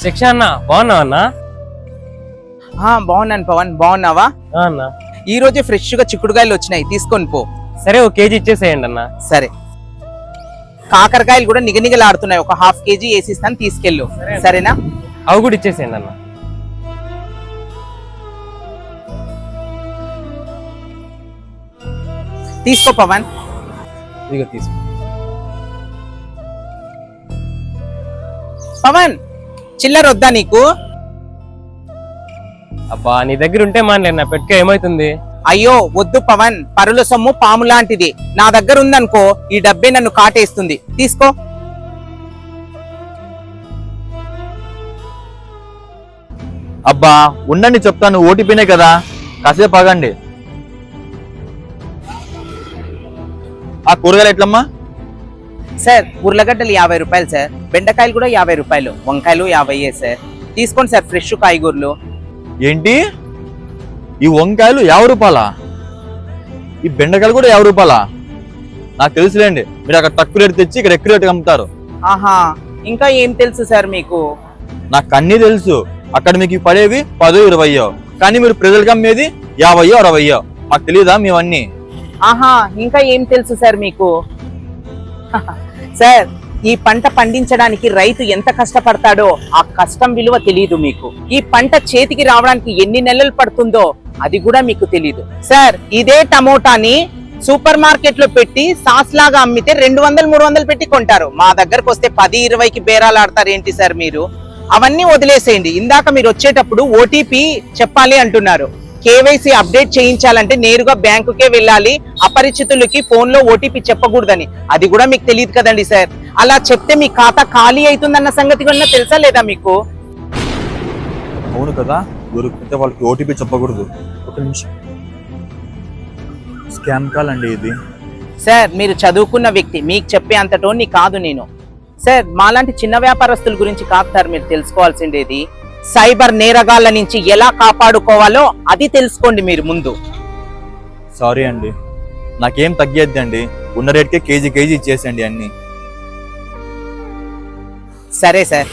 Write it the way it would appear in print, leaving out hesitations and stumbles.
శిక్ష అన్న బాగున్నావు అన్న? బాగున్నాను పవన్, బాగున్నావా? అన్న ఈ రోజే ఫ్రెష్ గా చిక్కుడుకాయలు వచ్చినాయి, తీసుకొని పో. సరే, ఒక కేజీ ఇచ్చేసేయండి అన్న. సరే. కాకరకాయలు కూడా నిగనిగలాడుతున్నాయి, ఒక ½ కేజీ వేసిస్తాను, తీసుకెళ్ళు. సరేనా? అవి కూడా ఇచ్చేసేయండి అన్న. తీసుకో పవన్. ఇదిగో తీసుకో. పవన్, చిల్లర వద్దా నీకు? అబ్బా, నీ దగ్గర ఉంటే మానలేనా, పెట్టుకో, ఏమైతుంది? అయ్యో వద్దు పవన్, పరుల సొమ్ము పాము లాంటిది. నా దగ్గర ఉందనుకో ఈ డబ్బే నన్ను కాటేస్తుంది, తీసుకో. అబ్బా ఉండండి, చెప్తాను. ఓటీపీనే కదా, కాసేపు ఆగండి. ఆ కూరగాయలు ఎట్లమ్మా? సార్ ఉర్లగడ్డలు 50 రూపాయలు సార్, బెండకాయలు కూడా 50 రూపాయలు, వంకాయలు 50 సార్. తీసుకోండి సార్, ఫ్రెష్ కాయగూరలు. ఏంటి, ఈ వంకాయలు 50 రూపాయలా? ఈ బెండకాయలు కూడా 50 రూపాయలా? నాకు తెలుసులేండి, మీరు అక్కడ తక్కువ రేటు తెచ్చి ఇక్కడ ఎక్కువ రేటు అమ్ముతారు. ఆహా, ఇంకా ఏం తెలుసు సార్ మీకు? నాకు అన్నీ తెలుసు. అక్కడ మీకు పడేవి 10, 20, కానీ మీరు ప్రజలకు అమ్మేది 50, 60. మాకు తెలియదా మేవన్నీ? ఆహా, ఇంకా ఏం తెలుసు సార్ మీకు? సార్, ఈ పంట పండించడానికి రైతు ఎంత కష్టపడతాడో ఆ కష్టం విలువ తెలియదు మీకు. ఈ పంట చేతికి రావడానికి ఎన్ని నెలలు పడుతుందో అది కూడా మీకు తెలియదు. సార్, ఇదే టమోటాని సూపర్ మార్కెట్ లో పెట్టి సాస్ లాగా అమ్మితే 200, 300 పెట్టి కొంటారు. మా దగ్గరకు వస్తే 10, 20కి బేరాలు ఆడతారు ఏంటి సార్ మీరు? అవన్నీ వదిలేసేయండి. ఇందాక మీరు వచ్చేటప్పుడు ఓటీపీ చెప్పాలి అంటున్నారు. కేవైసీ అప్డేట్ చేయించాలంటే నేరుగా బ్యాంకుకే వెళ్ళాలి, అపరిచితులకి ఫోన్ లో ఓటీపీ చెప్పకూడదని. అది కూడా మీకు తెలియదు కదండి సార్. అలా చెప్తే మీ ఖాతా ఖాళీ అవుతుందన్న సంగతి కూడా తెలుసా లేదా మీకు? అవును కదా, దొరికితే వాళ్ళకి ఓటీపీ చెప్పకూడదు. ఒక నిమిషం, స్కామ్ కాల్ అండి ఇది. సార్, మీరు చదువుకున్న వ్యక్తి, మీకు చెప్పే అంతటోని కాదు నేను. సార్, మాలాంటి చిన్న వ్యాపారస్తుల గురించి కాదు సార్ మీరు తెలుసుకోవాల్సిండేది. సైబర్ నేరగాళ్ల నుంచి ఎలా కాపాడుకోవాలో అది తెలుసుకోండి మీరు ముందు. సారీ అండి, నాకేం తగ్గేద్దండి. ఉన్న రేట్కే కేజీ ఇచ్చేసండి అన్ని. సరే సార్.